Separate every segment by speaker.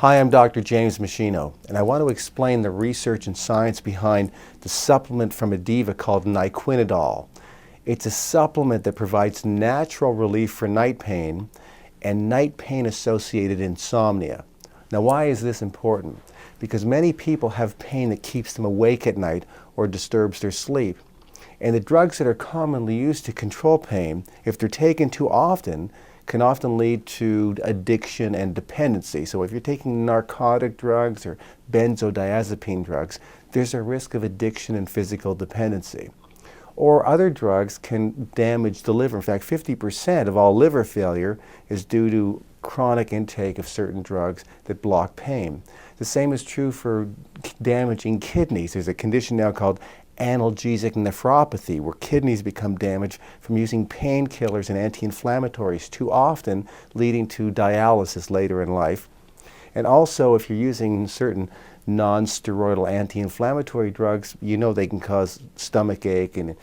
Speaker 1: Hi, I'm Dr. James Machino, and I want to explain the research and science behind the supplement from Adeeva called Nyquinadol. It's a supplement that provides natural relief for night pain and night pain-associated insomnia. Now, why is this important? Because many people have pain that keeps them awake at night or disturbs their sleep. And the drugs that are commonly used to control pain, if they're taken too often, can often lead to addiction and dependency. So if you're taking narcotic drugs or benzodiazepine drugs, there's a risk of addiction and physical dependency. Or other drugs can damage the liver. In fact, 50% of all liver failure is due to chronic intake of certain drugs that block pain. The same is true for damaging kidneys. There's a condition now called analgesic nephropathy, where kidneys become damaged from using painkillers and anti-inflammatories too often, leading to dialysis later in life. And also, if you're using certain non-steroidal anti-inflammatory drugs, you know they can cause stomach ache and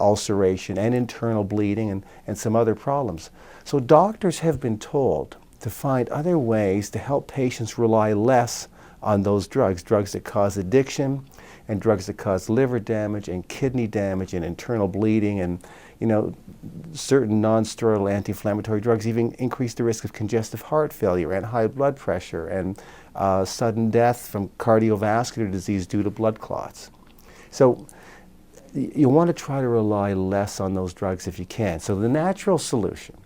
Speaker 1: ulceration and internal bleeding and some other problems. So doctors have been told to find other ways to help patients rely less on those drugs that cause addiction and drugs that cause liver damage and kidney damage and internal bleeding, and certain non-steroidal anti-inflammatory drugs even increase the risk of congestive heart failure and high blood pressure and sudden death from cardiovascular disease due to blood clots. So you want to try to rely less on those drugs if you can. So the natural solution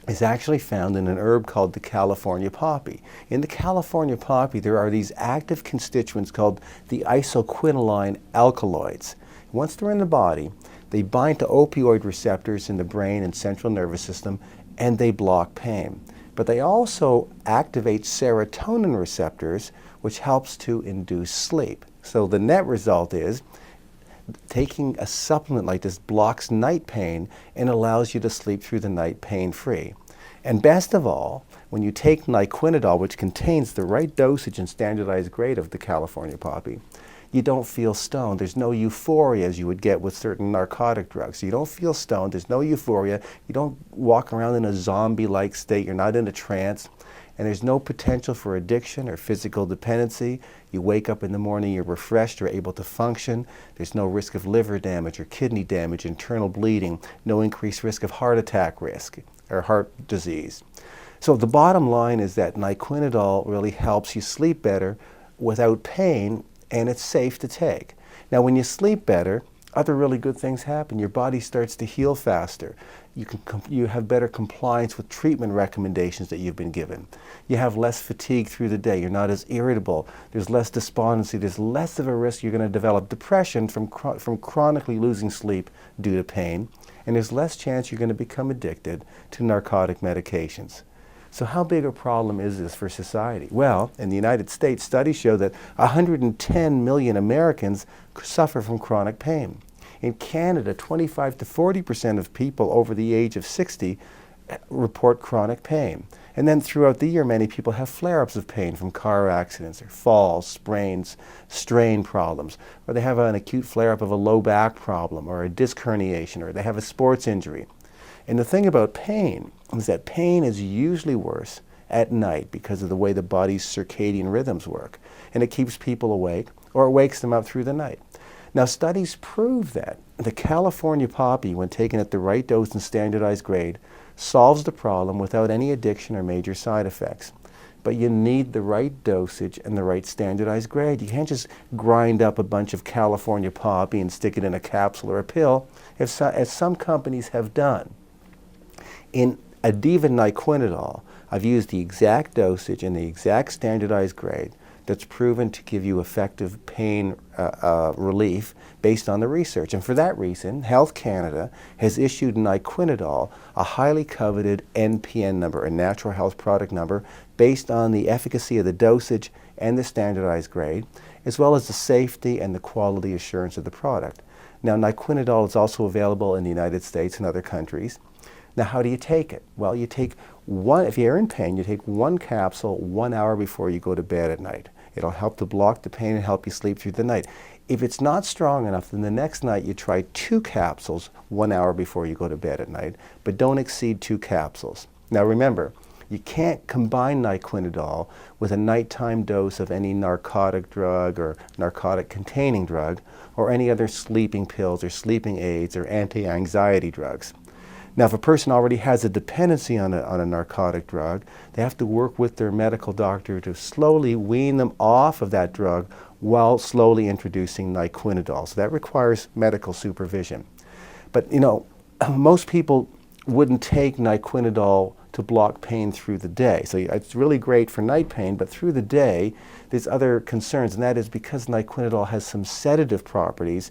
Speaker 1: is actually found in an herb called the California poppy. In the California poppy, there are these active constituents called the isoquinoline alkaloids. Once they're in the body, they bind to opioid receptors in the brain and central nervous system, and they block pain. But they also activate serotonin receptors, which helps to induce sleep. So the net result is taking a supplement like this blocks night pain and allows you to sleep through the night pain-free. And best of all, when you take Nyquinadol, which contains the right dosage and standardized grade of the California poppy, you don't feel stoned. There's no euphoria as you would get with certain narcotic drugs. You don't feel stoned. There's no euphoria. You don't walk around in a zombie-like state. You're not in a trance. And there's no potential for addiction or physical dependency. You wake up in the morning, you're refreshed, you're able to function. There's no risk of liver damage or kidney damage, internal bleeding, no increased risk of heart attack risk or heart disease. So the bottom line is that Nyquinadol really helps you sleep better without pain, and it's safe to take. Now, when you sleep better, other really good things happen. Your body starts to heal faster. You have better compliance with treatment recommendations that you've been given. You have less fatigue through the day. You're not as irritable. There's less despondency. There's less of a risk you're going to develop depression from chronically losing sleep due to pain. And there's less chance you're going to become addicted to narcotic medications. So how big a problem is this for society? Well, in the United States, studies show that 110 million Americans suffer from chronic pain. In Canada, 25 to 40% of people over the age of 60 report chronic pain. And then throughout the year, many people have flare-ups of pain from car accidents or falls, sprains, strain problems, or they have an acute flare-up of a low back problem or a disc herniation, or they have a sports injury. And the thing about pain is that pain is usually worse at night because of the way the body's circadian rhythms work. And it keeps people awake, or it wakes them up through the night. Now, studies prove that the California poppy, when taken at the right dose and standardized grade, solves the problem without any addiction or major side effects. But you need the right dosage and the right standardized grade. You can't just grind up a bunch of California poppy and stick it in a capsule or a pill, as some companies have done. In Adeeva Nyquinadol, I've used the exact dosage and the exact standardized grade that's proven to give you effective pain relief based on the research. And for that reason, Health Canada has issued Nyquinadol a highly coveted NPN number, a natural health product number, based on the efficacy of the dosage and the standardized grade, as well as the safety and the quality assurance of the product. Now, Nyquinadol is also available in the United States and other countries. Now, how do you take it? Well, you take one, if you're in pain, you take one capsule 1 hour before you go to bed at night. It'll help to block the pain and help you sleep through the night. If it's not strong enough, then the next night you try 2 capsules 1 hour before you go to bed at night, but don't exceed 2 capsules. Now remember, You can't combine Nyquinadol with a nighttime dose of any narcotic drug or narcotic-containing drug or any other sleeping pills or sleeping aids or anti-anxiety drugs. Now, if a person already has a dependency on a narcotic drug, they have to work with their medical doctor to slowly wean them off of that drug while slowly introducing Nyquinadol. So that requires medical supervision. But, you know, most people wouldn't take Nyquinadol to block pain through the day. So it's really great for night pain, but through the day, there's other concerns, and that is because Nyquinadol has some sedative properties,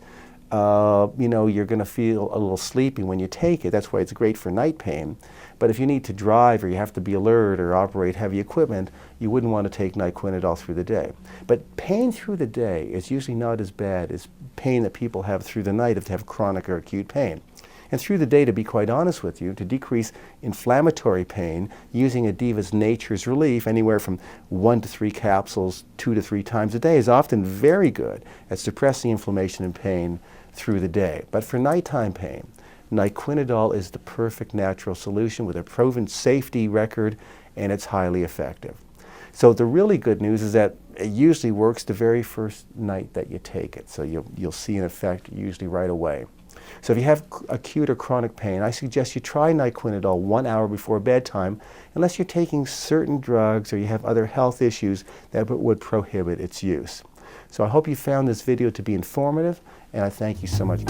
Speaker 1: you know, you're going to feel a little sleepy when you take it. That's why it's great for night pain. But if you need to drive or you have to be alert or operate heavy equipment, you wouldn't want to take Nyquinadol through the day. But pain through the day is usually not as bad as pain that people have through the night if they have chronic or acute pain. And through the day, to be quite honest with you, to decrease inflammatory pain, using Adeeva's Nature's Relief, anywhere from 1 to 3 capsules 2 to 3 times a day, is often very good at suppressing inflammation and pain through the day. But for nighttime pain, Nyquinadol is the perfect natural solution with a proven safety record, and it's highly effective. So the really good news is that it usually works the very first night that you take it. So you'll see an effect usually right away. So if you have acute or chronic pain, I suggest you try Nyquinadol 1 hour before bedtime, unless you're taking certain drugs or you have other health issues that would prohibit its use. So I hope you found this video to be informative, and I thank you so much.